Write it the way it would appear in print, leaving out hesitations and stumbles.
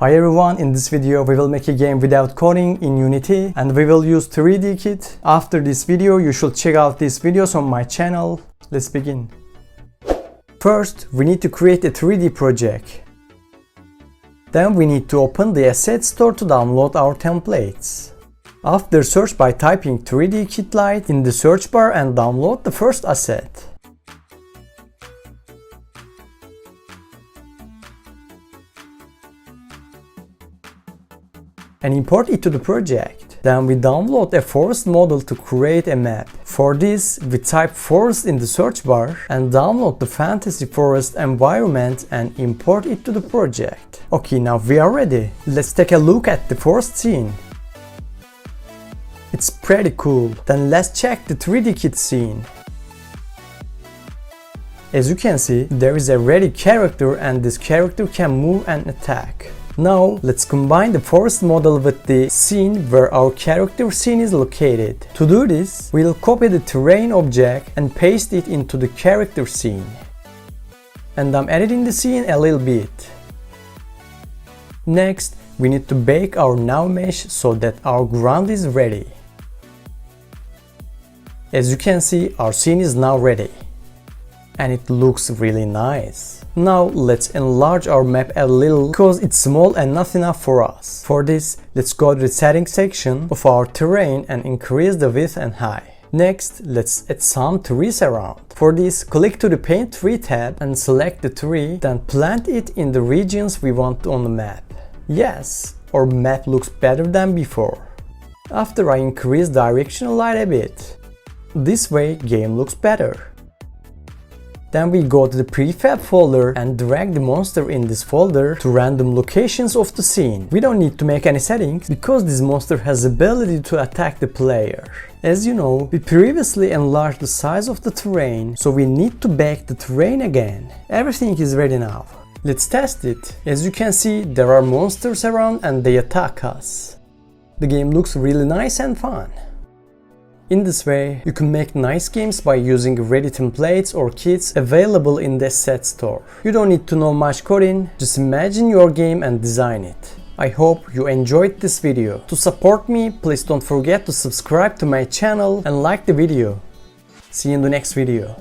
Hi everyone, in this video we will make a game without coding in Unity and we will use 3D-Kit. After this video you should check out these videos on my channel. Let's begin. First we need to create a 3D project. Then we need to open the asset store to download our templates. After search by typing 3D-Kit Lite in the search bar and download the first asset. And import it to the project. Then we download a forest model to create a map. For this, we type forest in the search bar and download the fantasy forest environment and import it to the project. Okay, now we are ready. Let's take a look at the forest scene. It's pretty cool. Then let's check the 3D-Kit scene. As you can see, there is a ready character and this character can move and attack. Now let's combine the forest model with the scene where our character scene is located. To do this, we'll copy the terrain object and paste it into the character scene. And I'm editing the scene a little bit. Next, we need to bake our now mesh so that our ground is ready. As you can see, our scene is now ready. And it looks really nice. Now let's enlarge our map a little because it's small and not enough for us. For this, let's go to the settings section of our terrain and increase the width and height. Next, let's add some trees around. For this, click to the Paint Tree tab and select the tree, then plant it in the regions we want on the map. Yes, our map looks better than before. After I increase directional light a bit. This way, game looks better. Then we go to the prefab folder and drag the monster in this folder to random locations of the scene. We don't need to make any settings because this monster has the ability to attack the player. As you know, we previously enlarged the size of the terrain, so we need to bake the terrain again. Everything is ready now. Let's test it. As you can see, there are monsters around and they attack us. The game looks really nice and fun. In this way, you can make nice games by using ready templates or kits available in the asset store. You don't need to know much coding, just imagine your game and design it. I hope you enjoyed this video. To support me, please don't forget to subscribe to my channel and like the video. See you in the next video.